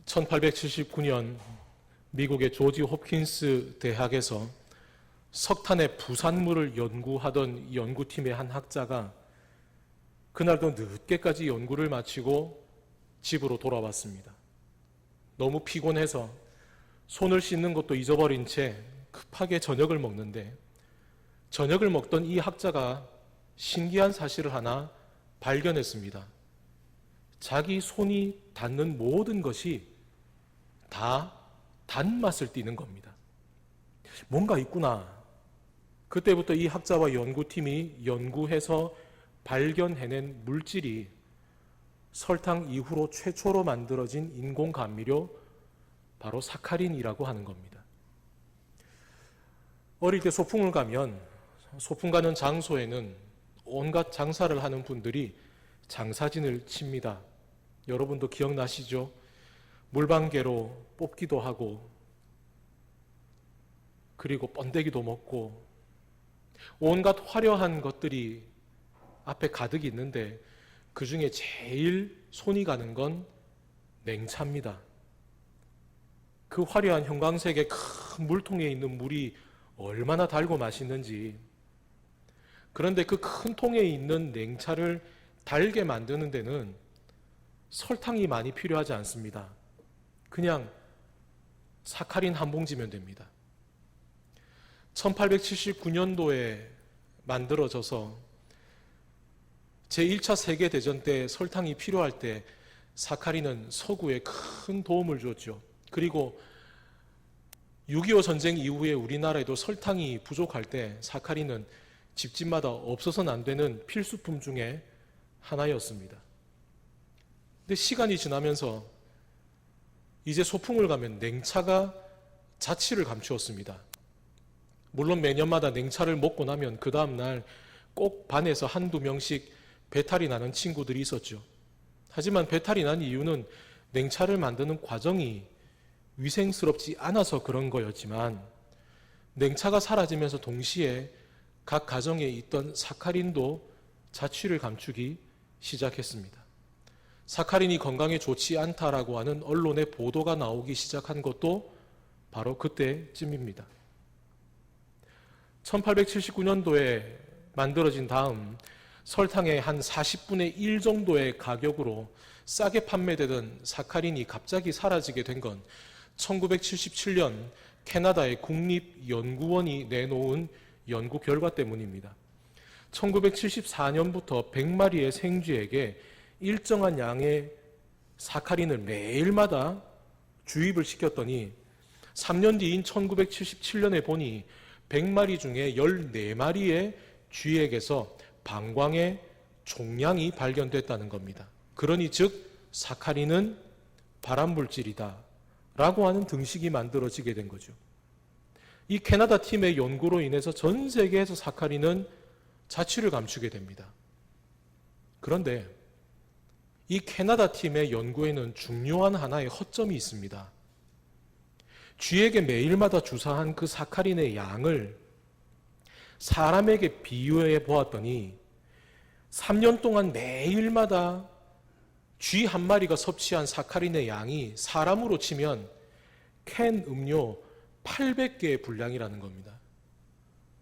1879년 미국의 조지 홉킨스 대학에서 석탄의 부산물을 연구하던 연구팀의 한 학자가 그날도 늦게까지 연구를 마치고 집으로 돌아왔습니다. 너무 피곤해서 손을 씻는 것도 잊어버린 채 급하게 저녁을 먹는데, 저녁을 먹던 이 학자가 신기한 사실을 하나 발견했습니다. 자기 손이 닿는 모든 것이 다 단맛을 띠는 겁니다. 뭔가 있구나. 그때부터 이 학자와 연구팀이 연구해서 발견해낸 물질이 설탕 이후로 최초로 만들어진 인공 감미료, 바로 사카린이라고 하는 겁니다. 어릴 때 소풍을 가면 소풍 가는 장소에는 온갖 장사를 하는 분들이 장사진을 칩니다. 여러분도 기억나시죠? 물방개로 뽑기도 하고, 그리고 번데기도 먹고, 온갖 화려한 것들이 앞에 가득 있는데 그 중에 제일 손이 가는 건 냉차입니다. 그 화려한 형광색의 큰 물통에 있는 물이 얼마나 달고 맛있는지. 그런데 그 큰 통에 있는 냉차를 달게 만드는 데는 설탕이 많이 필요하지 않습니다. 그냥 사카린 한 봉지면 됩니다. 1879년도에 만들어져서 제1차 세계대전 때 설탕이 필요할 때 사카린은 서구에 큰 도움을 줬죠. 그리고 6.25 전쟁 이후에 우리나라에도 설탕이 부족할 때 사카린은 집집마다 없어서는 안 되는 필수품 중에 하나였습니다. 근데 시간이 지나면서 이제 소풍을 가면 냉차가 자취를 감추었습니다. 물론 매년마다 냉차를 먹고 나면 그 다음날 꼭 반에서 한두 명씩 배탈이 나는 친구들이 있었죠. 하지만 배탈이 난 이유는 냉차를 만드는 과정이 위생스럽지 않아서 그런 거였지만, 냉차가 사라지면서 동시에 각 가정에 있던 사카린도 자취를 감추기 시작했습니다. 사카린이 건강에 좋지 않다라고 하는 언론의 보도가 나오기 시작한 것도 바로 그때쯤입니다. 1879년도에 만들어진 다음 설탕의 한 40분의 1 정도의 가격으로 싸게 판매되던 사카린이 갑자기 사라지게 된 건 1977년 캐나다의 국립연구원이 내놓은 연구 결과 때문입니다. 1974년부터 100마리의 생쥐에게 일정한 양의 사카린을 매일마다 주입을 시켰더니 3년 뒤인 1977년에 보니 100마리 중에 14마리의 쥐에게서 방광의 종양이 발견됐다는 겁니다. 그러니 즉 사카린은 발암물질이다 라고 하는 등식이 만들어지게 된 거죠. 이 캐나다 팀의 연구로 인해서 전 세계에서 사카린은 자취를 감추게 됩니다. 그런데 이 캐나다 팀의 연구에는 중요한 하나의 허점이 있습니다. 쥐에게 매일마다 주사한 그 사카린의 양을 사람에게 비유해 보았더니 3년 동안 매일마다 쥐 한 마리가 섭취한 사카린의 양이 사람으로 치면 캔 음료 800개의 분량이라는 겁니다.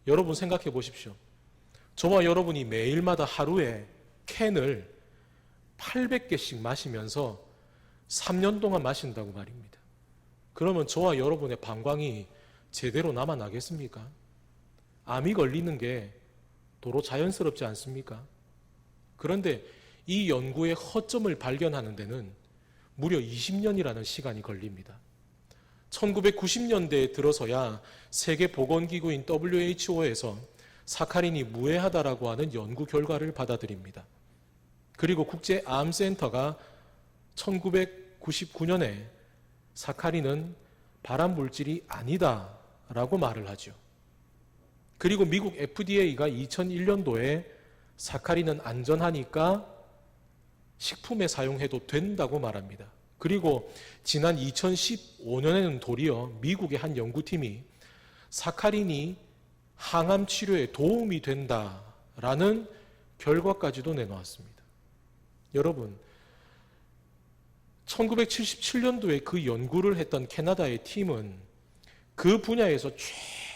여러분 생각해 보십시오. 저와 여러분이 매일마다 하루에 캔을 800개씩 마시면서 3년 동안 마신다고 말입니다. 그러면 저와 여러분의 방광이 제대로 남아나겠습니까? 암이 걸리는 게 도로 자연스럽지 않습니까? 그런데 이 연구의 허점을 발견하는 데는 무려 20년이라는 시간이 걸립니다. 1990년대에 들어서야 세계보건기구인 WHO에서 사카린이 무해하다라고 하는 연구 결과를 받아들입니다. 그리고 국제암센터가 1999년에 사카린은 발암물질이 아니다라고 말을 하죠. 그리고 미국 FDA가 2001년도에 사카린은 안전하니까 식품에 사용해도 된다고 말합니다. 그리고 지난 2015년에는 도리어 미국의 한 연구팀이 사카린이 항암 치료에 도움이 된다라는 결과까지도 내놓았습니다. 여러분, 1977년도에 그 연구를 했던 캐나다의 팀은 그 분야에서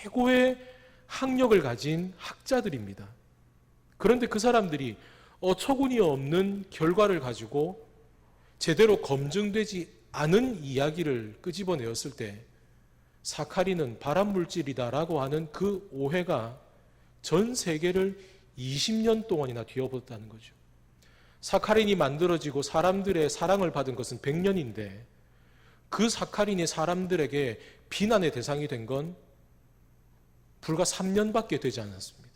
최고의 학력을 가진 학자들입니다. 그런데 그 사람들이 어처구니 없는 결과를 가지고 제대로 검증되지 않은 이야기를 끄집어내었을 때 사카린은 발암물질이다라고 하는 그 오해가 전 세계를 20년 동안이나 뒤엎었다는 거죠. 사카린이 만들어지고 사람들의 사랑을 받은 것은 100년인데 그 사카린이 사람들에게 비난의 대상이 된 건 불과 3년밖에 되지 않았습니다.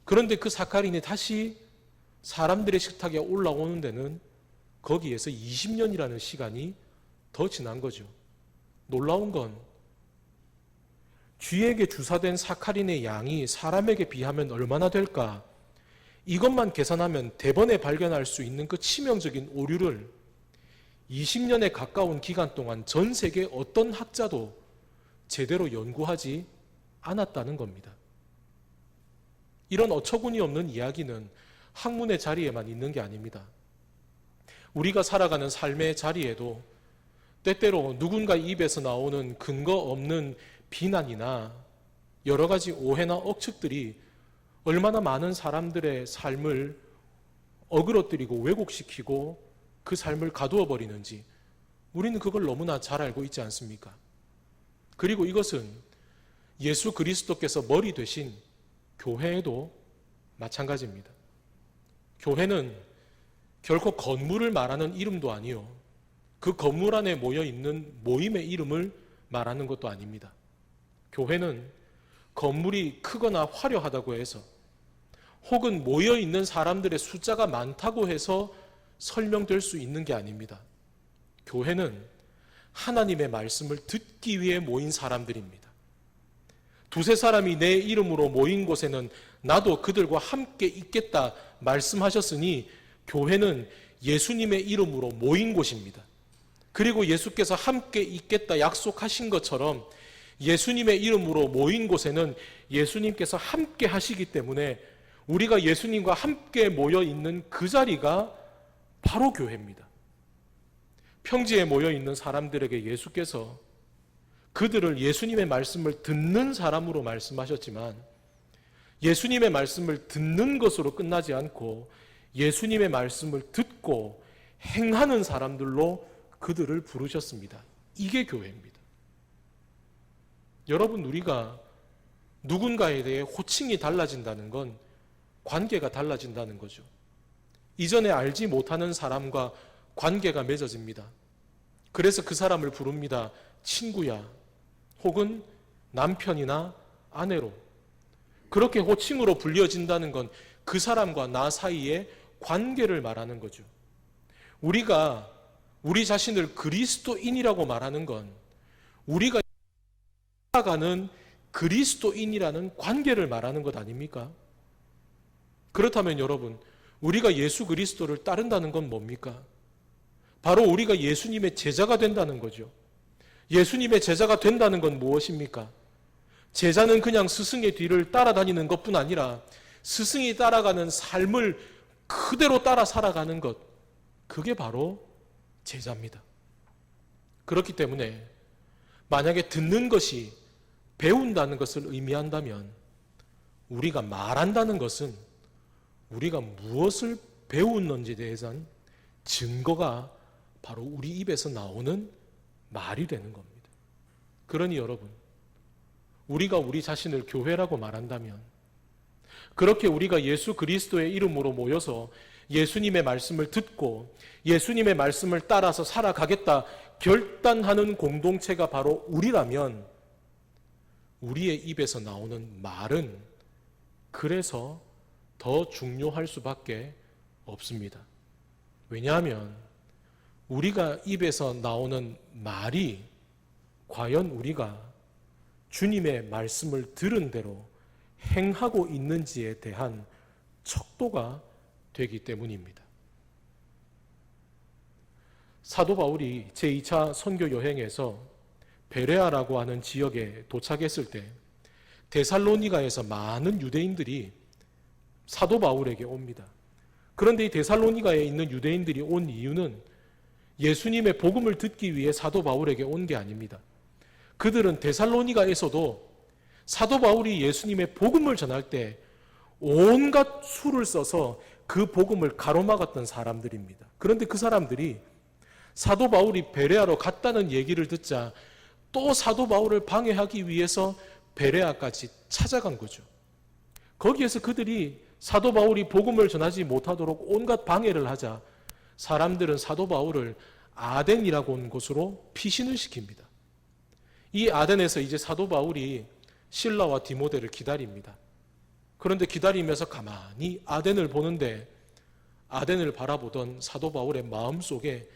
그런데 그 사카린이 다시 사람들의 식탁에 올라오는 데는 거기에서 20년이라는 시간이 더 지난 거죠. 놀라운 건 쥐에게 주사된 사카린의 양이 사람에게 비하면 얼마나 될까? 이것만 계산하면 대번에 발견할 수 있는 그 치명적인 오류를 20년에 가까운 기간 동안 전 세계 어떤 학자도 제대로 연구하지 않았다는 겁니다. 이런 어처구니 없는 이야기는 학문의 자리에만 있는 게 아닙니다. 우리가 살아가는 삶의 자리에도 때때로 누군가 입에서 나오는 근거 없는 비난이나 여러 가지 오해나 억측들이 얼마나 많은 사람들의 삶을 어그러뜨리고 왜곡시키고 그 삶을 가두어 버리는지 우리는 그걸 너무나 잘 알고 있지 않습니까? 그리고 이것은 예수 그리스도께서 머리 되신 교회에도 마찬가지입니다. 교회는 결코 건물을 말하는 이름도 아니요, 그 건물 안에 모여 있는 모임의 이름을 말하는 것도 아닙니다. 교회는 건물이 크거나 화려하다고 해서 혹은 모여 있는 사람들의 숫자가 많다고 해서 설명될 수 있는 게 아닙니다. 교회는 하나님의 말씀을 듣기 위해 모인 사람들입니다. 두세 사람이 내 이름으로 모인 곳에는 나도 그들과 함께 있겠다 말씀하셨으니 교회는 예수님의 이름으로 모인 곳입니다. 그리고 예수께서 함께 있겠다 약속하신 것처럼 예수님의 이름으로 모인 곳에는 예수님께서 함께 하시기 때문에 우리가 예수님과 함께 모여 있는 그 자리가 바로 교회입니다. 평지에 모여 있는 사람들에게 예수께서 그들을 예수님의 말씀을 듣는 사람으로 말씀하셨지만 예수님의 말씀을 듣는 것으로 끝나지 않고 예수님의 말씀을 듣고 행하는 사람들로 그들을 부르셨습니다. 이게 교회입니다. 여러분, 우리가 누군가에 대해 호칭이 달라진다는 건 관계가 달라진다는 거죠. 이전에 알지 못하는 사람과 관계가 맺어집니다. 그래서 그 사람을 부릅니다. 친구야, 혹은 남편이나 아내로. 그렇게 호칭으로 불려진다는 건 그 사람과 나 사이의 관계를 말하는 거죠. 우리가 우리 자신을 그리스도인이라고 말하는 건 우리가 살아가는 그리스도인이라는 관계를 말하는 것 아닙니까? 그렇다면 여러분, 우리가 예수 그리스도를 따른다는 건 뭡니까? 바로 우리가 예수님의 제자가 된다는 거죠. 예수님의 제자가 된다는 건 무엇입니까? 제자는 그냥 스승의 뒤를 따라다니는 것뿐 아니라 스승이 따라가는 삶을 그대로 따라 살아가는 것, 그게 바로 제자입니다. 그렇기 때문에 만약에 듣는 것이 배운다는 것을 의미한다면 우리가 말한다는 것은 우리가 무엇을 배웠는지에 대해서는 증거가 바로 우리 입에서 나오는 말이 되는 겁니다. 그러니 여러분, 우리가 우리 자신을 교회라고 말한다면 그렇게 우리가 예수 그리스도의 이름으로 모여서 예수님의 말씀을 듣고 예수님의 말씀을 따라서 살아가겠다 결단하는 공동체가 바로 우리라면 우리의 입에서 나오는 말은 그래서 더 중요할 수밖에 없습니다. 왜냐하면 우리가 입에서 나오는 말이 과연 우리가 주님의 말씀을 들은 대로 행하고 있는지에 대한 척도가 되기 때문입니다. 사도 바울이 제2차 선교 여행에서 베레아라고 하는 지역에 도착했을 때 데살로니가에서 많은 유대인들이 사도 바울에게 옵니다. 그런데 이 데살로니가에 있는 유대인들이 온 이유는 예수님의 복음을 듣기 위해 사도 바울에게 온 게 아닙니다. 그들은 데살로니가에서도 사도 바울이 예수님의 복음을 전할 때 온갖 수를 써서 그 복음을 가로막았던 사람들입니다. 그런데 그 사람들이 사도 바울이 베레아로 갔다는 얘기를 듣자 또 사도 바울을 방해하기 위해서 베레아까지 찾아간 거죠. 거기에서 그들이 사도 바울이 복음을 전하지 못하도록 온갖 방해를 하자 사람들은 사도 바울을 아덴이라고 하는 곳으로 피신을 시킵니다. 이 아덴에서 이제 사도 바울이 실라와 디모데를 기다립니다. 그런데 기다리면서 가만히 아덴을 보는데 아덴을 바라보던 사도 바울의 마음속에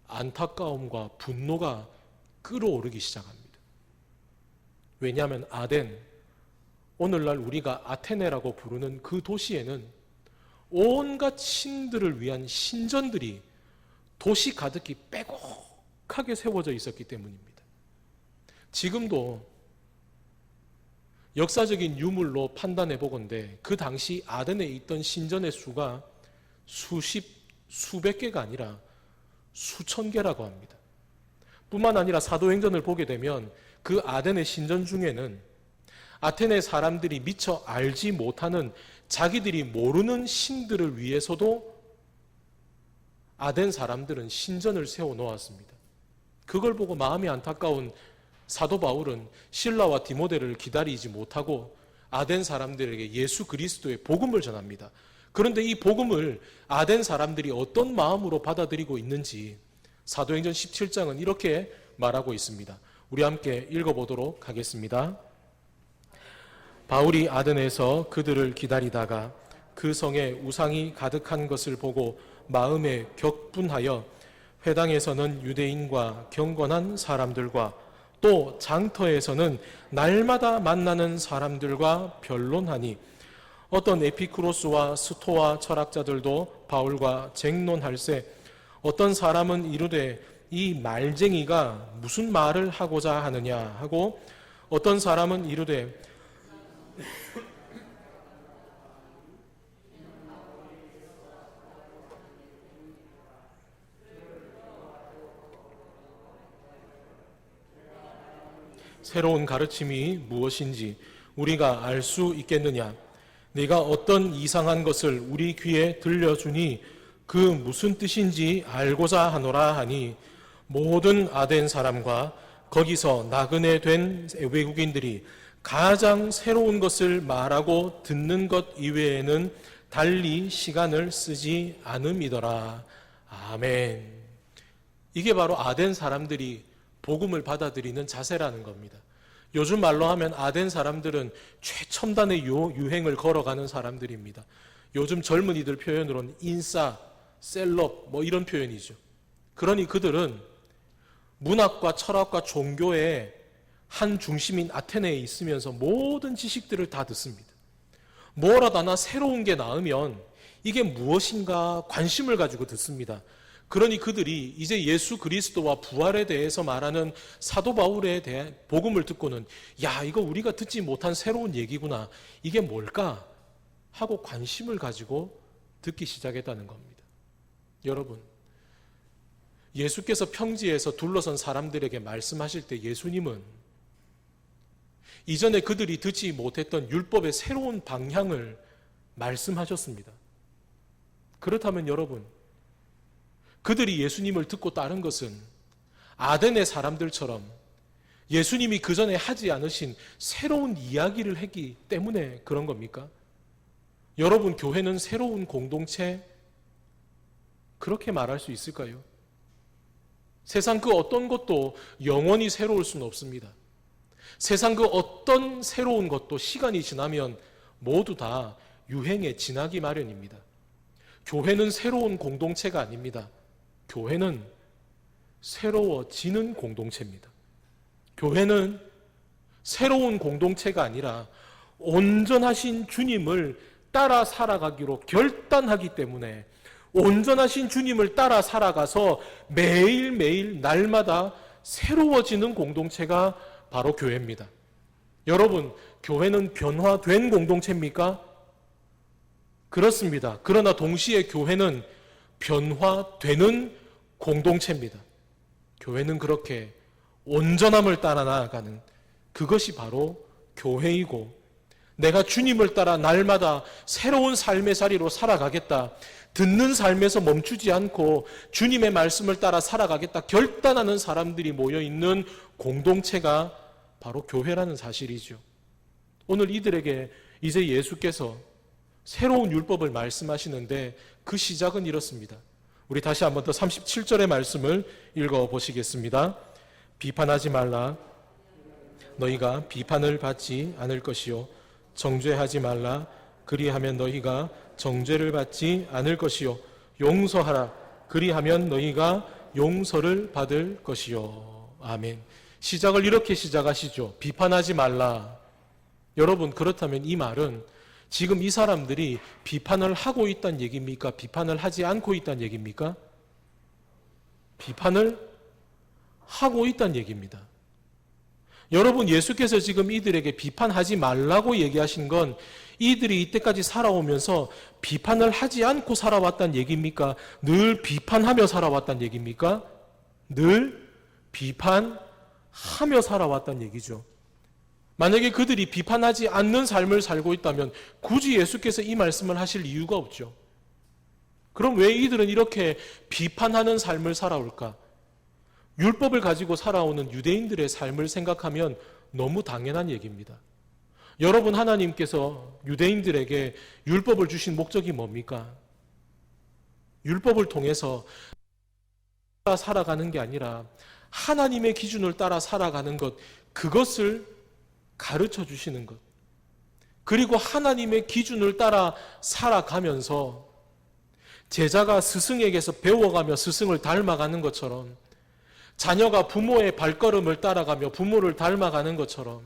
안타까움과 분노가 끓어오르기 시작합니다. 왜냐하면 아덴, 오늘날 우리가 아테네라고 부르는 그 도시에는 온갖 신들을 위한 신전들이 도시 가득히 빼곡하게 세워져 있었기 때문입니다. 지금도 역사적인 유물로 판단해 보건대 그 당시 아덴에 있던 신전의 수가 수백 개가 아니라 수천 개라고 합니다. 뿐만 아니라 사도행전을 보게 되면 그 아덴의 신전 중에는 아테네 사람들이 미처 알지 못하는 자기들이 모르는 신들을 위해서도 아덴 사람들은 신전을 세워 놓았습니다. 그걸 보고 마음이 안타까운 사도 바울은 실라와 디모데를 기다리지 못하고 아덴 사람들에게 예수 그리스도의 복음을 전합니다. 그런데 이 복음을 아덴 사람들이 어떤 마음으로 받아들이고 있는지 사도행전 17장은 이렇게 말하고 있습니다. 우리 함께 읽어보도록 하겠습니다. 바울이 아덴에서 그들을 기다리다가 그 성에 우상이 가득한 것을 보고 마음에 격분하여 회당에서는 유대인과 경건한 사람들과 또 장터에서는 날마다 만나는 사람들과 변론하니 어떤 에피쿠로스와 스토아 철학자들도 바울과 쟁론할세 어떤 사람은 이르되 이 말쟁이가 무슨 말을 하고자 하느냐 하고 어떤 사람은 이르되 새로운 가르침이 무엇인지 우리가 알 수 있겠느냐? 네가 어떤 이상한 것을 우리 귀에 들려주니 그 무슨 뜻인지 알고자 하노라 하니 모든 아덴 사람과 거기서 나그네 된 외국인들이 가장 새로운 것을 말하고 듣는 것 이외에는 달리 시간을 쓰지 않음이더라. 아멘. 이게 바로 아덴 사람들이 복음을 받아들이는 자세라는 겁니다. 요즘 말로 하면 아덴 사람들은 최첨단의 유행을 걸어가는 사람들입니다. 요즘 젊은이들 표현으로는 인싸, 셀럽 뭐 이런 표현이죠. 그러니 그들은 문학과 철학과 종교의 한 중심인 아테네에 있으면서 모든 지식들을 다 듣습니다. 뭐라도 하나 새로운 게 나오면 이게 무엇인가 관심을 가지고 듣습니다. 그러니 그들이 이제 예수 그리스도와 부활에 대해서 말하는 사도 바울에 대한 복음을 듣고는 야, 이거 우리가 듣지 못한 새로운 얘기구나. 이게 뭘까? 하고 관심을 가지고 듣기 시작했다는 겁니다. 여러분, 예수께서 평지에서 둘러선 사람들에게 말씀하실 때 예수님은 이전에 그들이 듣지 못했던 율법의 새로운 방향을 말씀하셨습니다. 그렇다면 여러분, 그들이 예수님을 듣고 따른 것은 아덴의 사람들처럼 예수님이 그전에 하지 않으신 새로운 이야기를 했기 때문에 그런 겁니까? 여러분, 교회는 새로운 공동체, 그렇게 말할 수 있을까요? 세상 그 어떤 것도 영원히 새로울 수는 없습니다. 세상 그 어떤 새로운 것도 시간이 지나면 모두 다 유행에 지나기 마련입니다. 교회는 새로운 공동체가 아닙니다. 교회는 새로워지는 공동체입니다. 교회는 새로운 공동체가 아니라 온전하신 주님을 따라 살아가기로 결단하기 때문에 온전하신 주님을 따라 살아가서 매일매일 날마다 새로워지는 공동체가 바로 교회입니다. 여러분, 교회는 변화된 공동체입니까? 그렇습니다. 그러나 동시에 교회는 변화되는 공동체입니다. 교회는 그렇게 온전함을 따라 나아가는 그것이 바로 교회이고, 내가 주님을 따라 날마다 새로운 삶의 자리로 살아가겠다, 듣는 삶에서 멈추지 않고 주님의 말씀을 따라 살아가겠다 결단하는 사람들이 모여있는 공동체가 바로 교회라는 사실이죠. 오늘 이들에게 이제 예수께서 새로운 율법을 말씀하시는데 그 시작은 이렇습니다. 우리 다시 한번 더 37절의 말씀을 읽어보시겠습니다. 비판하지 말라. 너희가 비판을 받지 않을 것이요. 정죄하지 말라. 그리하면 너희가 정죄를 받지 않을 것이요. 용서하라. 그리하면 너희가 용서를 받을 것이요. 아멘. 시작을 이렇게 시작하시죠. 비판하지 말라. 여러분, 그렇다면 이 말은 지금 이 사람들이 비판을 하고 있다는 얘기입니까? 비판을 하지 않고 있다는 얘기입니까? 비판을 하고 있다는 얘기입니다. 여러분, 예수께서 지금 이들에게 비판하지 말라고 얘기하신 건 이들이 이때까지 살아오면서 비판을 하지 않고 살아왔다는 얘기입니까? 늘 비판하며 살아왔다는 얘기입니까? 늘 비판하며 살아왔다는 얘기죠. 만약에 그들이 비판하지 않는 삶을 살고 있다면 굳이 예수께서 이 말씀을 하실 이유가 없죠. 그럼 왜 이들은 이렇게 비판하는 삶을 살아올까? 율법을 가지고 살아오는 유대인들의 삶을 생각하면 너무 당연한 얘기입니다. 여러분, 하나님께서 유대인들에게 율법을 주신 목적이 뭡니까? 율법을 통해서 살아가는 게 아니라 하나님의 기준을 따라 살아가는 것, 그것을 가르쳐 주시는 것, 그리고 하나님의 기준을 따라 살아가면서 제자가 스승에게서 배워가며 스승을 닮아가는 것처럼, 자녀가 부모의 발걸음을 따라가며 부모를 닮아가는 것처럼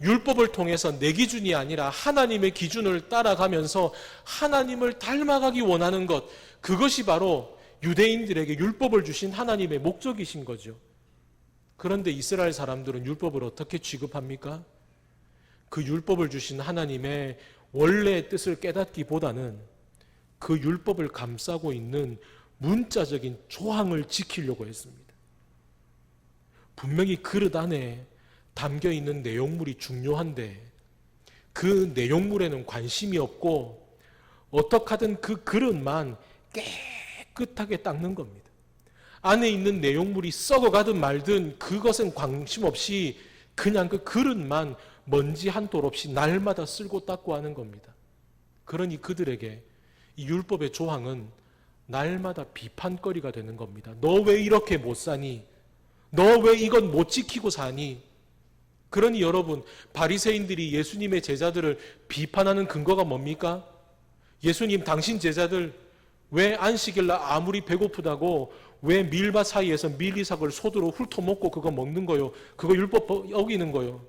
율법을 통해서 내 기준이 아니라 하나님의 기준을 따라가면서 하나님을 닮아가기 원하는 것, 그것이 바로 유대인들에게 율법을 주신 하나님의 목적이신 거죠. 그런데 이스라엘 사람들은 율법을 어떻게 취급합니까? 그 율법을 주신 하나님의 원래의 뜻을 깨닫기보다는 그 율법을 감싸고 있는 문자적인 조항을 지키려고 했습니다. 분명히 그릇 안에 담겨 있는 내용물이 중요한데 그 내용물에는 관심이 없고 어떻게 하든 그 그릇만 깨끗하게 닦는 겁니다. 안에 있는 내용물이 썩어가든 말든 그것은 관심 없이 그냥 그 그릇만 먼지 한 돌 없이 날마다 쓸고 닦고 하는 겁니다. 그러니 그들에게 이 율법의 조항은 날마다 비판거리가 되는 겁니다. 너 왜 이렇게 못 사니? 너 왜 이건 못 지키고 사니? 그러니 여러분, 바리새인들이 예수님의 제자들을 비판하는 근거가 뭡니까? 예수님, 당신 제자들 왜 안식일 날 아무리 배고프다고 왜 밀밭 사이에서 밀리삭을 소두로 훑어먹고 그거 먹는 거요? 그거 율법 어기는 거요?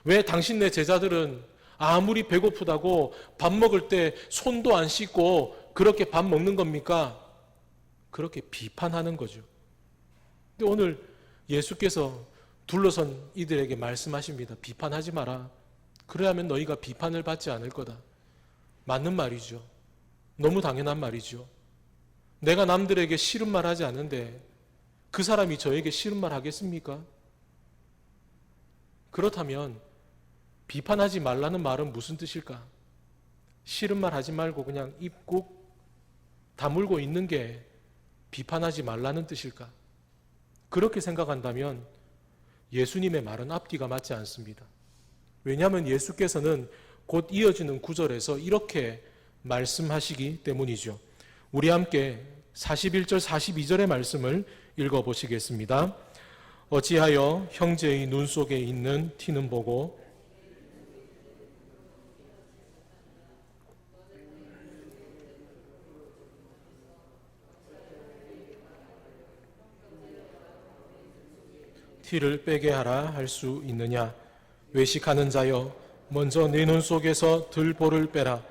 왜 당신네 제자들은 아무리 배고프다고 밥 먹을 때 손도 안 씻고 그렇게 밥 먹는 겁니까? 그렇게 비판하는 거죠. 근데 오늘 예수께서 둘러선 이들에게 말씀하십니다. 비판하지 마라. 그래야면 너희가 비판을 받지 않을 거다. 맞는 말이죠. 너무 당연한 말이죠. 내가 남들에게 싫은 말 하지 않는데 그 사람이 저에게 싫은 말 하겠습니까? 그렇다면 비판하지 말라는 말은 무슨 뜻일까? 싫은 말 하지 말고 그냥 입 꾹 다물고 있는 게 비판하지 말라는 뜻일까? 그렇게 생각한다면 예수님의 말은 앞뒤가 맞지 않습니다. 왜냐하면 예수께서는 곧 이어지는 구절에서 이렇게 말씀하시기 때문이죠. 우리 함께 41절 42절의 말씀을 읽어보시겠습니다. 어찌하여 형제의 눈 속에 있는 티는 보고 티를 빼게 하라 할 수 있느냐? 외식하는 자여, 먼저 네 눈 속에서 들보를 빼라.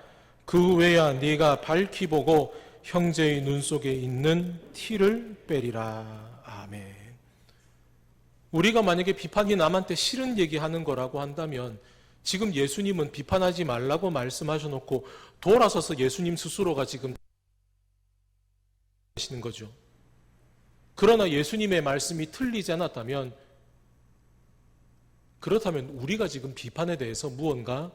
그 외야 네가 밝히 보고 형제의 눈 속에 있는 티를 빼리라. 아멘. 우리가 만약에 비판이 남한테 싫은 얘기하는 거라고 한다면 지금 예수님은 비판하지 말라고 말씀하셔놓고 돌아서서 예수님 스스로가 지금 하시는 거죠. 그러나 예수님의 말씀이 틀리지 않았다면, 그렇다면 우리가 지금 비판에 대해서 무언가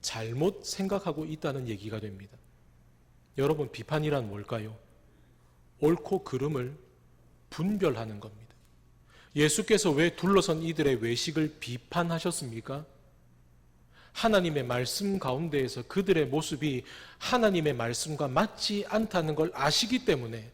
잘못 생각하고 있다는 얘기가 됩니다. 여러분, 비판이란 뭘까요? 옳고 그름을 분별하는 겁니다. 예수께서 왜 둘러선 이들의 외식을 비판하셨습니까? 하나님의 말씀 가운데에서 그들의 모습이 하나님의 말씀과 맞지 않다는 걸 아시기 때문에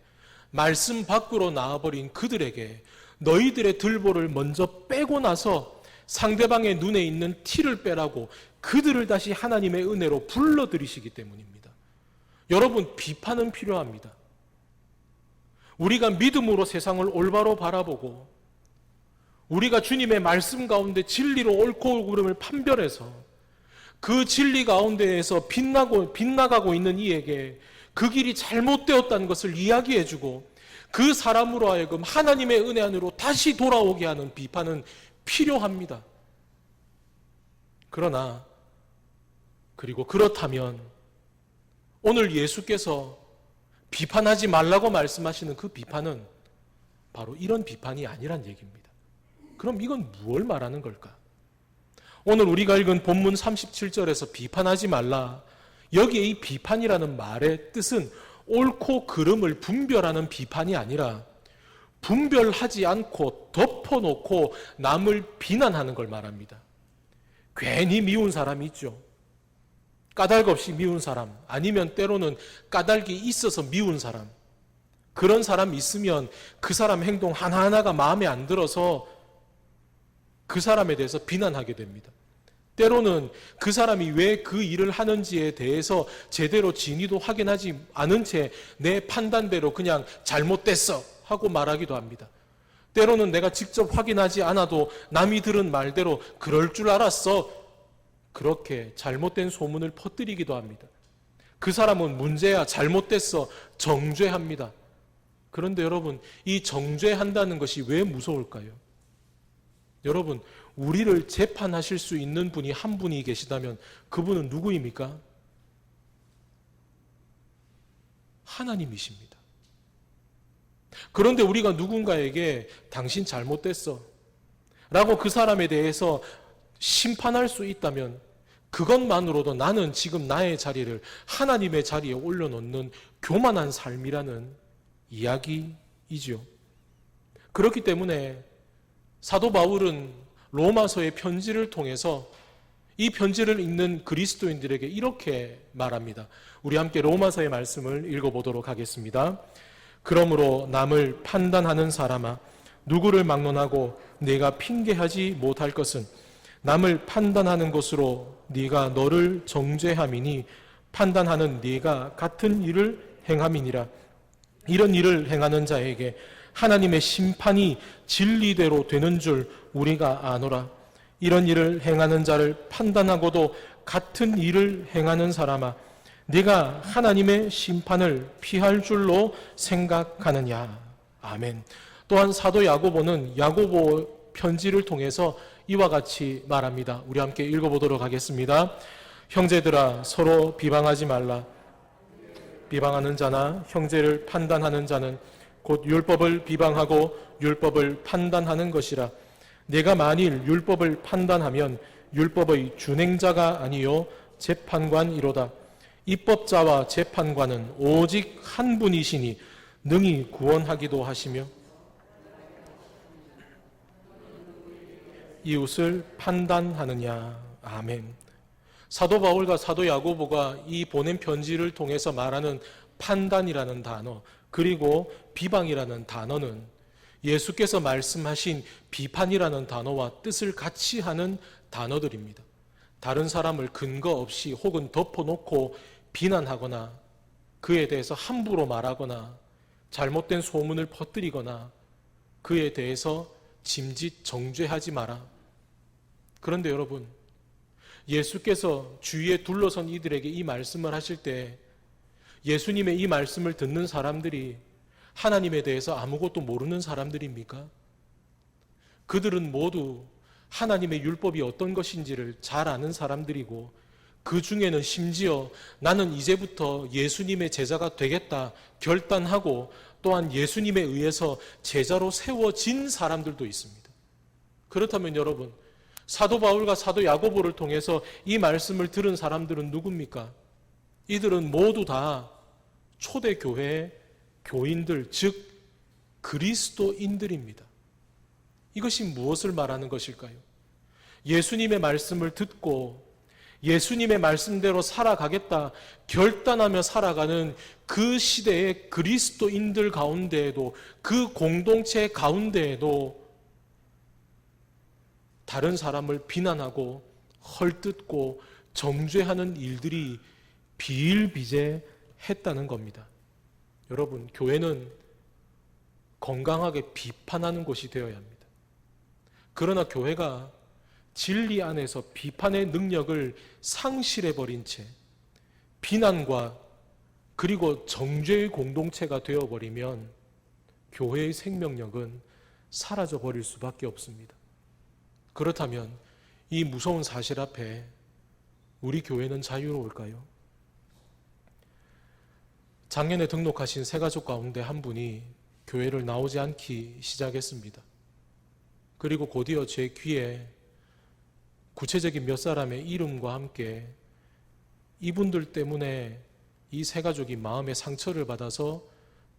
말씀 밖으로 나와버린 그들에게 너희들의 들보를 먼저 빼고 나서 상대방의 눈에 있는 티를 빼라고 그들을 다시 하나님의 은혜로 불러들이시기 때문입니다. 여러분, 비판은 필요합니다. 우리가 믿음으로 세상을 올바로 바라보고 우리가 주님의 말씀 가운데 진리로 옳고 그름을 판별해서 그 진리 가운데에서 빗나가고 있는 이에게 그 길이 잘못되었다는 것을 이야기해주고 그 사람으로 하여금 하나님의 은혜 안으로 다시 돌아오게 하는 비판은 필요합니다. 그렇다면 오늘 예수께서 비판하지 말라고 말씀하시는 그 비판은 바로 이런 비판이 아니란 얘기입니다. 그럼 이건 무엇을 말하는 걸까? 오늘 우리가 읽은 본문 37절에서 비판하지 말라, 여기에 이 비판이라는 말의 뜻은 옳고 그름을 분별하는 비판이 아니라 분별하지 않고 덮어놓고 남을 비난하는 걸 말합니다. 괜히 미운 사람이 있죠. 까닭 없이 미운 사람, 아니면 때로는 까닭이 있어서 미운 사람, 그런 사람이 있으면 그 사람 행동 하나하나가 마음에 안 들어서 그 사람에 대해서 비난하게 됩니다. 때로는 그 사람이 왜 그 일을 하는지에 대해서 제대로 진위도 확인하지 않은 채 내 판단대로 그냥 잘못됐어 하고 말하기도 합니다. 때로는 내가 직접 확인하지 않아도 남이 들은 말대로 그럴 줄 알았어, 그렇게 잘못된 소문을 퍼뜨리기도 합니다. 그 사람은 문제야, 잘못됐어, 정죄합니다. 그런데 여러분, 이 정죄한다는 것이 왜 무서울까요? 여러분, 우리를 재판하실 수 있는 분이 한 분이 계시다면 그분은 누구입니까? 하나님이십니다. 그런데 우리가 누군가에게 당신 잘못됐어 라고 그 사람에 대해서 심판할 수 있다면 그것만으로도 나는 지금 나의 자리를 하나님의 자리에 올려놓는 교만한 삶이라는 이야기이지요. 그렇기 때문에 사도 바울은 로마서의 편지를 통해서 이 편지를 읽는 그리스도인들에게 이렇게 말합니다. 우리 함께 로마서의 말씀을 읽어보도록 하겠습니다. 그러므로 남을 판단하는 사람아, 누구를 막론하고 네가 핑계하지 못할 것은 남을 판단하는 것으로 네가 너를 정죄함이니 판단하는 네가 같은 일을 행함이니라. 이런 일을 행하는 자에게 하나님의 심판이 진리대로 되는 줄 우리가 아노라. 이런 일을 행하는 자를 판단하고도 같은 일을 행하는 사람아, 네가 하나님의 심판을 피할 줄로 생각하느냐. 아멘. 또한 사도 야고보는 야고보 편지를 통해서 이와 같이 말합니다. 우리 함께 읽어보도록 하겠습니다. 형제들아, 서로 비방하지 말라. 비방하는 자나 형제를 판단하는 자는 곧 율법을 비방하고 율법을 판단하는 것이라. 내가 만일 율법을 판단하면 율법의 준행자가 아니요 재판관이로다. 입법자와 재판관은 오직 한 분이시니 능히 구원하기도 하시며 이웃을 판단하느냐. 아멘. 사도 바울과 사도 야고보가 이 보낸 편지를 통해서 말하는 판단이라는 단어, 그리고 비방이라는 단어는 예수께서 말씀하신 비판이라는 단어와 뜻을 같이 하는 단어들입니다. 다른 사람을 근거 없이 혹은 덮어놓고 비난하거나 그에 대해서 함부로 말하거나 잘못된 소문을 퍼뜨리거나 그에 대해서 짐짓 정죄하지 마라. 그런데 여러분, 예수께서 주위에 둘러선 이들에게 이 말씀을 하실 때 예수님의 이 말씀을 듣는 사람들이 하나님에 대해서 아무것도 모르는 사람들입니까? 그들은 모두 하나님의 율법이 어떤 것인지를 잘 아는 사람들이고 그 중에는 심지어 나는 이제부터 예수님의 제자가 되겠다 결단하고 또한 예수님에 의해서 제자로 세워진 사람들도 있습니다. 그렇다면 여러분, 사도 바울과 사도 야고보를 통해서 이 말씀을 들은 사람들은 누굽니까? 이들은 모두 다 초대교회의 교인들, 즉 그리스도인들입니다. 이것이 무엇을 말하는 것일까요? 예수님의 말씀을 듣고 예수님의 말씀대로 살아가겠다 결단하며 살아가는 그 시대의 그리스도인들 가운데에도, 그 공동체 가운데에도 다른 사람을 비난하고 헐뜯고 정죄하는 일들이 비일비재했다는 겁니다. 여러분, 교회는 건강하게 비판하는 곳이 되어야 합니다. 그러나 교회가 진리 안에서 비판의 능력을 상실해버린 채 비난과 그리고 정죄의 공동체가 되어버리면 교회의 생명력은 사라져버릴 수밖에 없습니다. 그렇다면 이 무서운 사실 앞에 우리 교회는 자유로울까요? 작년에 등록하신 새가족 가운데 한 분이 교회를 나오지 않기 시작했습니다. 그리고 곧이어 제 귀에 구체적인 몇 사람의 이름과 함께 이분들 때문에 이 새가족이 마음의 상처를 받아서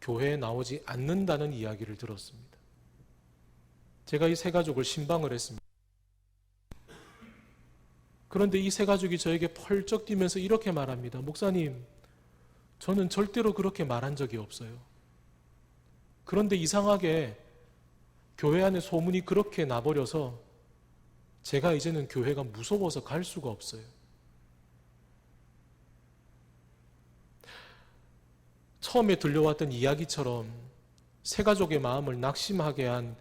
교회에 나오지 않는다는 이야기를 들었습니다. 제가 이 새가족을 신방을 했습니다. 그런데 이 새가족이 저에게 펄쩍 뛰면서 이렇게 말합니다. 목사님, 저는 절대로 그렇게 말한 적이 없어요. 그런데 이상하게 교회 안에 소문이 그렇게 나버려서 제가 이제는 교회가 무서워서 갈 수가 없어요. 처음에 들려왔던 이야기처럼 새가족의 마음을 낙심하게 한,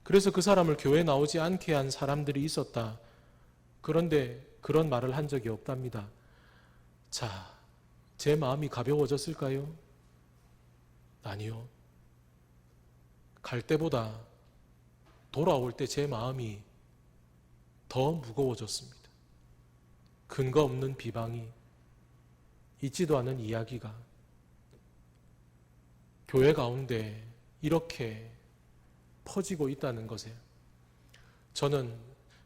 그래서 그 사람을 교회에 나오지 않게 한 사람들이 있었다. 그런데 그런 말을 한 적이 없답니다. 자, 제 마음이 가벼워졌을까요? 아니요. 갈 때보다 돌아올 때 제 마음이 더 무거워졌습니다. 근거 없는 비방이, 있지도 않은 이야기가 교회 가운데 이렇게 퍼지고 있다는 것에 저는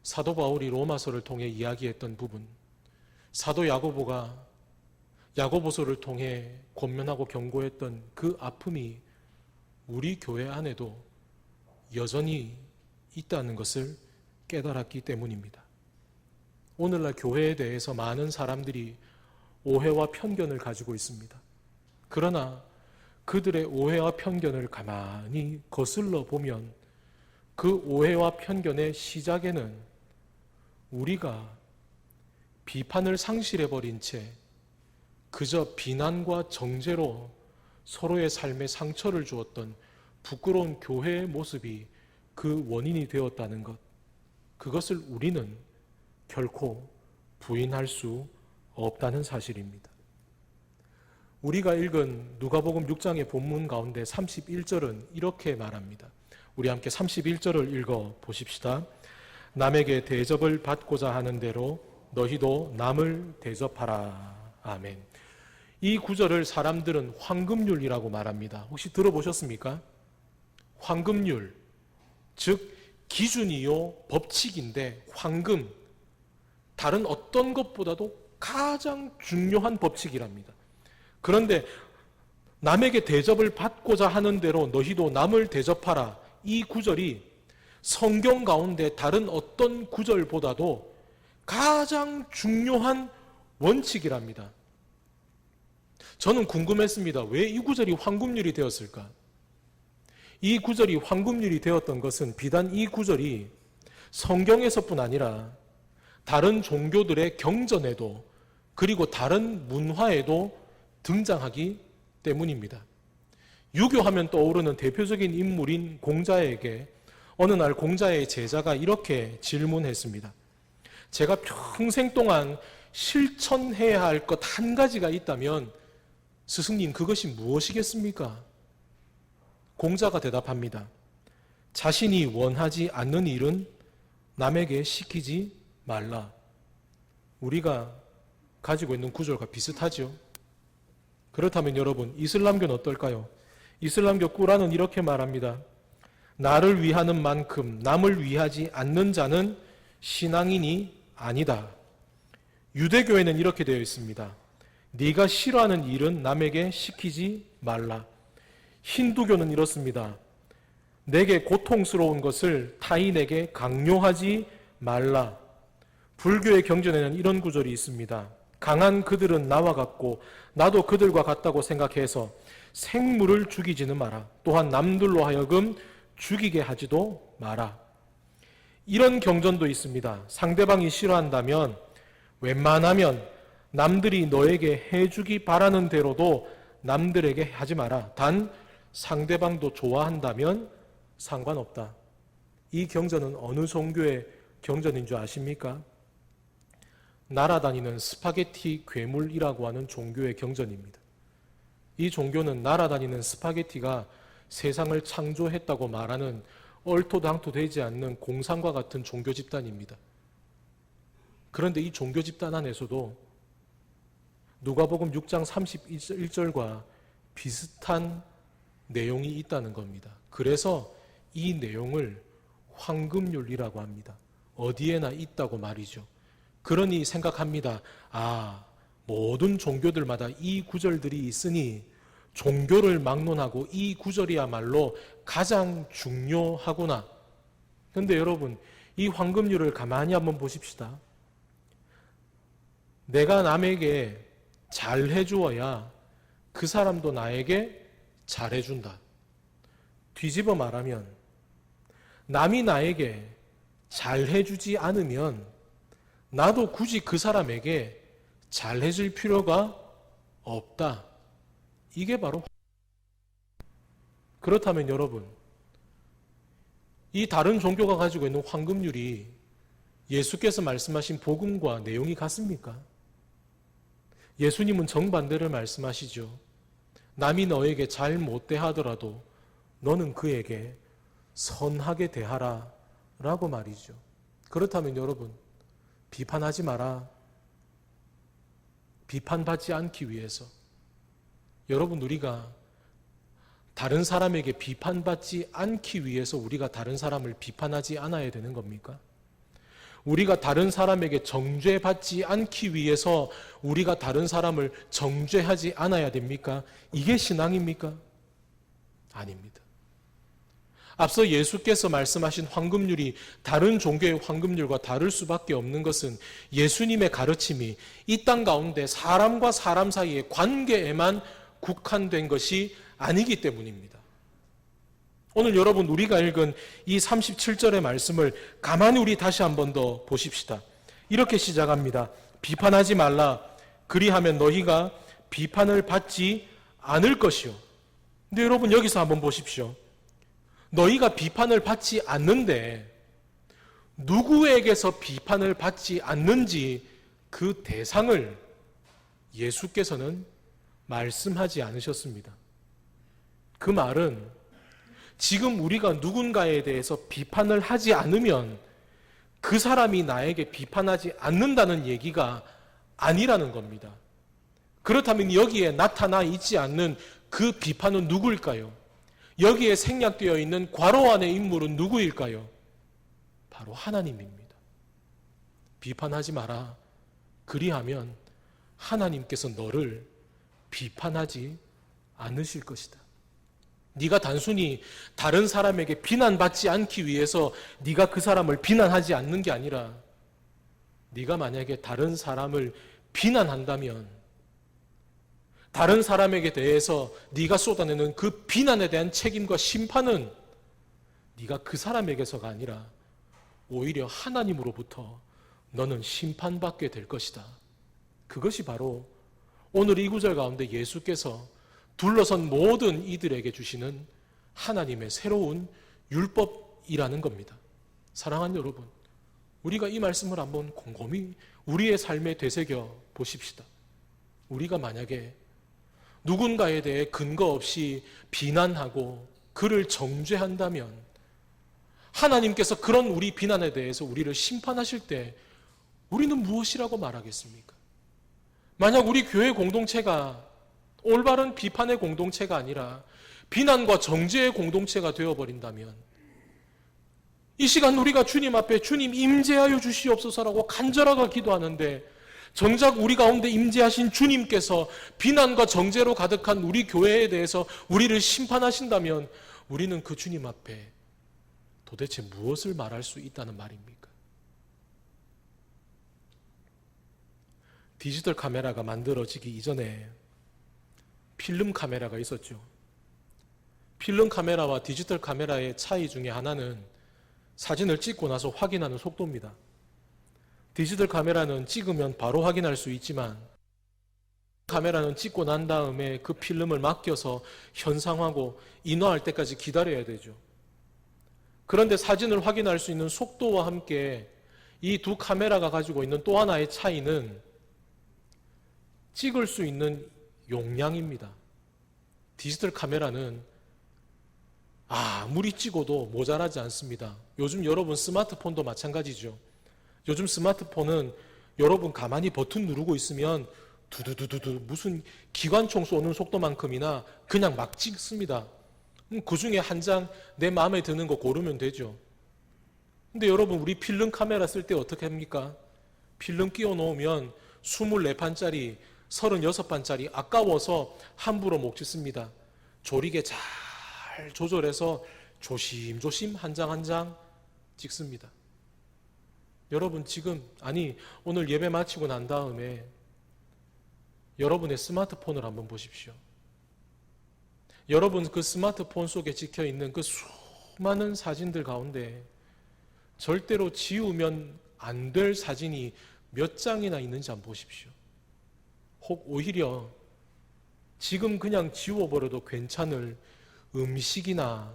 사도 바울이 로마서를 통해 이야기했던 부분, 사도 야고보가 야고보서를 통해 권면하고 경고했던 그 아픔이 우리 교회 안에도 여전히 있다는 것을 깨달았기 때문입니다. 오늘날 교회에 대해서 많은 사람들이 오해와 편견을 가지고 있습니다. 그러나 그들의 오해와 편견을 가만히 거슬러 보면 그 오해와 편견의 시작에는 우리가 비판을 상실해버린 채 그저 비난과 정죄로 서로의 삶에 상처를 주었던 부끄러운 교회의 모습이 그 원인이 되었다는 것, 그것을 우리는 결코 부인할 수 없다는 사실입니다. 우리가 읽은 누가복음 6장의 본문 가운데 31절은 이렇게 말합니다. 우리 함께 31절을 읽어 보십시다. 남에게 대접을 받고자 하는 대로 너희도 남을 대접하라. 아멘. 이 구절을 사람들은 황금률이라고 말합니다. 혹시 들어보셨습니까? 황금률, 즉 기준이요 법칙인데, 황금, 다른 어떤 것보다도 가장 중요한 법칙이랍니다. 그런데 남에게 대접을 받고자 하는 대로 너희도 남을 대접하라, 이 구절이 성경 가운데 다른 어떤 구절보다도 가장 중요한 원칙이랍니다. 저는 궁금했습니다. 왜 이 구절이 황금률이 되었을까? 이 구절이 황금률이 되었던 것은 비단 이 구절이 성경에서뿐 아니라 다른 종교들의 경전에도 그리고 다른 문화에도 등장하기 때문입니다. 유교하면 떠오르는 대표적인 인물인 공자에게 어느 날 공자의 제자가 이렇게 질문했습니다. 제가 평생 동안 실천해야 할 것 한 가지가 있다면 스승님, 그것이 무엇이겠습니까? 공자가 대답합니다. 자신이 원하지 않는 일은 남에게 시키지 말라. 우리가 가지고 있는 구절과 비슷하죠. 그렇다면 여러분, 이슬람교는 어떨까요? 이슬람교 꾸란은 이렇게 말합니다. 나를 위하는 만큼 남을 위하지 않는 자는 신앙인이 아니다. 유대교에는 이렇게 되어 있습니다. 네가 싫어하는 일은 남에게 시키지 말라. 힌두교는 이렇습니다. 내게 고통스러운 것을 타인에게 강요하지 말라. 불교의 경전에는 이런 구절이 있습니다. 강한 그들은 나와 같고 나도 그들과 같다고 생각해서 생물을 죽이지는 마라. 또한 남들로 하여금 죽이게 하지도 마라. 이런 경전도 있습니다. 상대방이 싫어한다면 웬만하면 남들이 너에게 해주기 바라는 대로도 남들에게 하지 마라. 단 상대방도 좋아한다면 상관없다. 이 경전은 어느 종교의 경전인 줄 아십니까? 날아다니는 스파게티 괴물이라고 하는 종교의 경전입니다. 이 종교는 날아다니는 스파게티가 세상을 창조했다고 말하는 얼토당토 되지 않는 공상과 같은 종교 집단입니다. 그런데 이 종교 집단 안에서도 누가복음 6장 31절과 비슷한 내용이 있다는 겁니다. 그래서 이 내용을 황금률이라고 합니다. 어디에나 있다고 말이죠. 그러니 생각합니다. 모든 종교들마다 이 구절들이 있으니 종교를 막론하고 이 구절이야말로 가장 중요하구나. 그런데 여러분, 이 황금률을 가만히 한번 보십시다. 내가 남에게 잘해주어야 그 사람도 나에게 잘해준다. 뒤집어 말하면 남이 나에게 잘해주지 않으면 나도 굳이 그 사람에게 잘해줄 필요가 없다. 이게 바로. 그렇다면 여러분, 이 다른 종교가 가지고 있는 황금률이 예수께서 말씀하신 복음과 내용이 같습니까? 예수님은 정반대를 말씀하시죠. 남이 너에게 잘 못 대하더라도 너는 그에게 선하게 대하라 라고 말이죠. 그렇다면 여러분, 비판하지 마라. 비판받지 않기 위해서 여러분, 우리가 다른 사람에게 비판받지 않기 위해서 우리가 다른 사람을 비판하지 않아야 되는 겁니까? 우리가 다른 사람에게 정죄받지 않기 위해서 우리가 다른 사람을 정죄하지 않아야 됩니까? 이게 신앙입니까? 아닙니다. 앞서 예수께서 말씀하신 황금률이 다른 종교의 황금률과 다를 수밖에 없는 것은 예수님의 가르침이 이 땅 가운데 사람과 사람 사이의 관계에만 국한된 것이 아니기 때문입니다. 오늘 여러분, 우리가 읽은 이 37절의 말씀을 가만히 우리 다시 한 번 더 보십시다. 이렇게 시작합니다. 비판하지 말라. 그리하면 너희가 비판을 받지 않을 것이요. 근데 여러분, 여기서 한번 보십시오. 너희가 비판을 받지 않는데 누구에게서 비판을 받지 않는지 그 대상을 예수께서는 말씀하지 않으셨습니다. 그 말은 지금 우리가 누군가에 대해서 비판을 하지 않으면 그 사람이 나에게 비판하지 않는다는 얘기가 아니라는 겁니다. 그렇다면 여기에 나타나 있지 않는 그 비판은 누구일까요? 여기에 생략되어 있는 괄호 안의 인물은 누구일까요? 바로 하나님입니다. 비판하지 마라. 그리하면 하나님께서 너를 비판하지 않으실 것이다. 네가 단순히 다른 사람에게 비난받지 않기 위해서 네가 그 사람을 비난하지 않는 게 아니라 네가 만약에 다른 사람을 비난한다면 다른 사람에게 대해서 네가 쏟아내는 그 비난에 대한 책임과 심판은 네가 그 사람에게서가 아니라 오히려 하나님으로부터 너는 심판받게 될 것이다. 그것이 바로 오늘 이 구절 가운데 예수께서 둘러선 모든 이들에게 주시는 하나님의 새로운 율법이라는 겁니다. 사랑하는 여러분, 우리가 이 말씀을 한번 곰곰이 우리의 삶에 되새겨 보십시다. 우리가 만약에 누군가에 대해 근거 없이 비난하고 그를 정죄한다면 하나님께서 그런 우리 비난에 대해서 우리를 심판하실 때 우리는 무엇이라고 말하겠습니까? 만약 우리 교회 공동체가 올바른 비판의 공동체가 아니라 비난과 정죄의 공동체가 되어버린다면 이 시간 우리가 주님 앞에 주님 임재하여 주시옵소서라고 간절하게 기도하는데 정작 우리 가운데 임재하신 주님께서 비난과 정죄로 가득한 우리 교회에 대해서 우리를 심판하신다면 우리는 그 주님 앞에 도대체 무엇을 말할 수 있다는 말입니까? 디지털 카메라가 만들어지기 이전에 필름 카메라가 있었죠. 필름 카메라와 디지털 카메라의 차이 중에 하나는 사진을 찍고 나서 확인하는 속도입니다. 디지털 카메라는 찍으면 바로 확인할 수 있지만 카메라는 찍고 난 다음에 그 필름을 맡겨서 현상하고 인화할 때까지 기다려야 되죠. 그런데 사진을 확인할 수 있는 속도와 함께 이 두 카메라가 가지고 있는 또 하나의 차이는 찍을 수 있는 용량입니다. 디지털 카메라는 아무리 찍어도 모자라지 않습니다. 요즘 여러분 스마트폰도 마찬가지죠. 요즘 스마트폰은 여러분 가만히 버튼 누르고 있으면 두두두두두 무슨 기관총 쏘는 속도만큼이나 그냥 막 찍습니다. 그 중에 한 장 내 마음에 드는 거 고르면 되죠. 근데 여러분 우리 필름 카메라 쓸 때 어떻게 합니까? 필름 끼워 놓으면 24판짜리 36판짜리 아까워서 함부로 못 찍습니다. 조리개 잘 조절해서 조심조심 한 장 한 장 찍습니다. 여러분 지금 오늘 예배 마치고 난 다음에 여러분의 스마트폰을 한번 보십시오. 여러분 그 스마트폰 속에 찍혀 있는 그 수많은 사진들 가운데 절대로 지우면 안 될 사진이 몇 장이나 있는지 한번 보십시오. 혹 오히려 지금 그냥 지워버려도 괜찮을 음식이나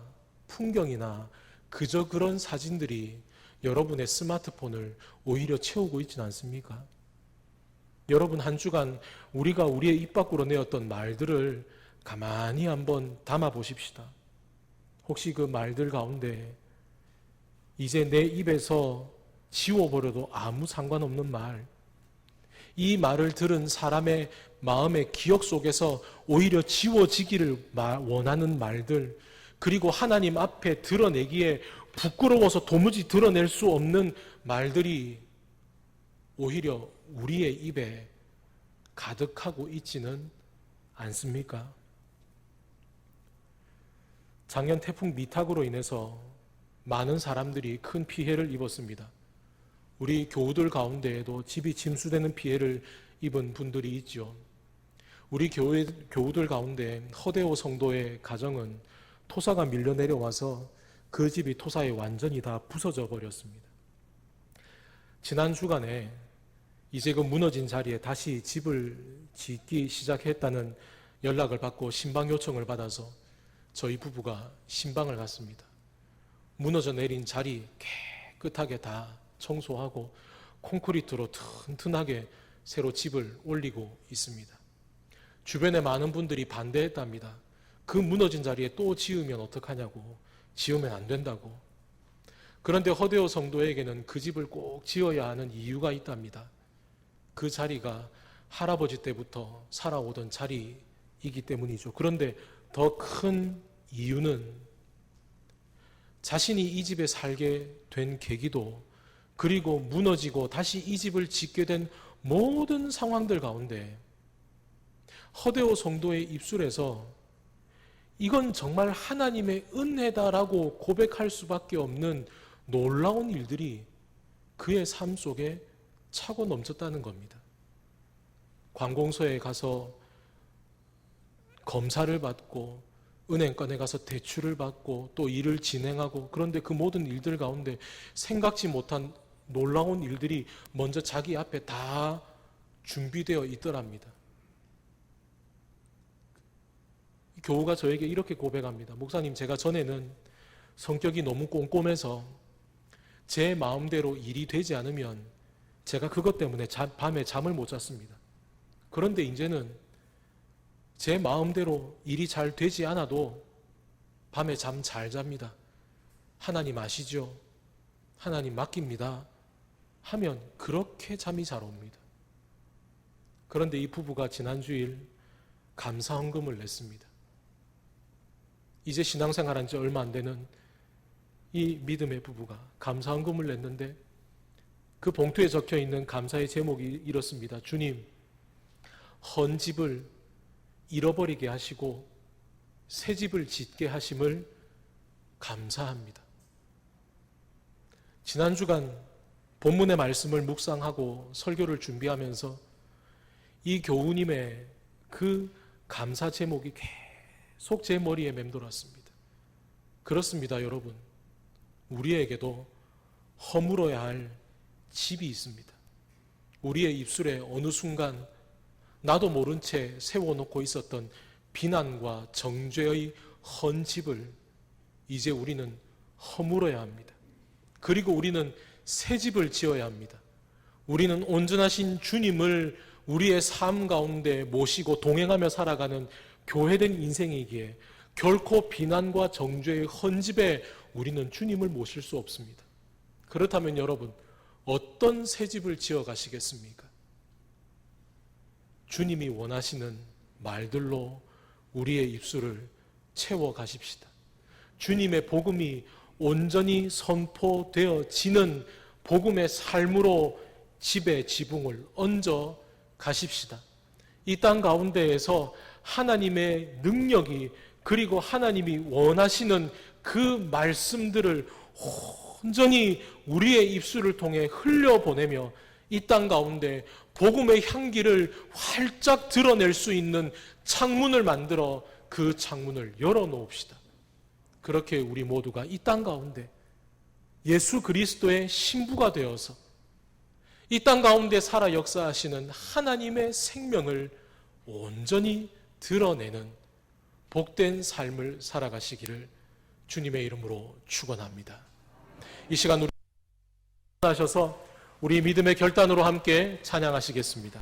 풍경이나 그저 그런 사진들이 여러분의 스마트폰을 오히려 채우고 있지는 않습니까? 여러분 한 주간 우리가 우리의 입 밖으로 내었던 말들을 가만히 한번 담아 보십시다. 혹시 그 말들 가운데 이제 내 입에서 지워버려도 아무 상관없는 말, 이 말을 들은 사람의 마음의 기억 속에서 오히려 지워지기를 원하는 말들, 그리고 하나님 앞에 드러내기에 부끄러워서 도무지 드러낼 수 없는 말들이 오히려 우리의 입에 가득하고 있지는 않습니까? 작년 태풍 미탁으로 인해서 많은 사람들이 큰 피해를 입었습니다. 우리 교우들 가운데에도 집이 침수되는 피해를 입은 분들이 있죠. 우리 교우들 가운데 허대호 성도의 가정은 토사가 밀려 내려와서 그 집이 토사에 완전히 다 부서져 버렸습니다. 지난 주간에 이제 그 무너진 자리에 다시 집을 짓기 시작했다는 연락을 받고 신방 요청을 받아서 저희 부부가 신방을 갔습니다. 무너져 내린 자리 깨끗하게 다 청소하고 콘크리트로 튼튼하게 새로 집을 올리고 있습니다. 주변에 많은 분들이 반대했답니다. 그 무너진 자리에 또 지으면 어떡하냐고, 지으면 안 된다고. 그런데 허대호 성도에게는 그 집을 꼭 지어야 하는 이유가 있답니다. 그 자리가 할아버지 때부터 살아오던 자리이기 때문이죠. 그런데 더 큰 이유는 자신이 이 집에 살게 된 계기도, 그리고 무너지고 다시 이 집을 짓게 된 모든 상황들 가운데 허대호 성도의 입술에서 이건 정말 하나님의 은혜다라고 고백할 수밖에 없는 놀라운 일들이 그의 삶 속에 차고 넘쳤다는 겁니다. 관공서에 가서 검사를 받고 은행권에 가서 대출을 받고 또 일을 진행하고, 그런데 그 모든 일들 가운데 생각지 못한 놀라운 일들이 먼저 자기 앞에 다 준비되어 있더랍니다. 교우가 저에게 이렇게 고백합니다. 목사님, 제가 전에는 성격이 너무 꼼꼼해서 제 마음대로 일이 되지 않으면 제가 그것 때문에 밤에 잠을 못 잤습니다. 그런데 이제는 제 마음대로 일이 잘 되지 않아도 밤에 잠 잘 잡니다. 하나님 아시죠? 하나님 맡깁니다 하면 그렇게 잠이 잘 옵니다. 그런데 이 부부가 지난 주일 감사헌금을 냈습니다. 이제 신앙생활한 지 얼마 안 되는 이 믿음의 부부가 감사헌금을 냈는데 그 봉투에 적혀 있는 감사의 제목이 이렇습니다. 주님, 헌 집을 잃어버리게 하시고 새 집을 짓게 하심을 감사합니다. 지난 주간 본문의 말씀을 묵상하고 설교를 준비하면서 이 교우님의 그 감사 제목이 계속 제 머리에 맴돌았습니다. 그렇습니다, 여러분. 우리에게도 허물어야 할 집이 있습니다. 우리의 입술에 어느 순간 나도 모른 채 세워놓고 있었던 비난과 정죄의 헌 집을 이제 우리는 허물어야 합니다. 그리고 우리는 새 집을 지어야 합니다. 우리는 온전하신 주님을 우리의 삶 가운데 모시고 동행하며 살아가는 교회된 인생이기에 결코 비난과 정죄의 헌 집에 우리는 주님을 모실 수 없습니다. 그렇다면 여러분, 어떤 새 집을 지어 가시겠습니까? 주님이 원하시는 말들로 우리의 입술을 채워 가십시다. 주님의 복음이 온전히 선포되어지는 복음의 삶으로 집의 지붕을 얹어 가십시다. 이 땅 가운데에서 하나님의 능력이 그리고 하나님이 원하시는 그 말씀들을 온전히 우리의 입술을 통해 흘려보내며 이 땅 가운데 복음의 향기를 활짝 드러낼 수 있는 창문을 만들어 그 창문을 열어놓읍시다. 그렇게 우리 모두가 이 땅 가운데 예수 그리스도의 신부가 되어서 이 땅 가운데 살아 역사하시는 하나님의 생명을 온전히 드러내는 복된 삶을 살아가시기를 주님의 이름으로 축원합니다. 이 시간 우리 하셔서 우리 믿음의 결단으로 함께 찬양하시겠습니다.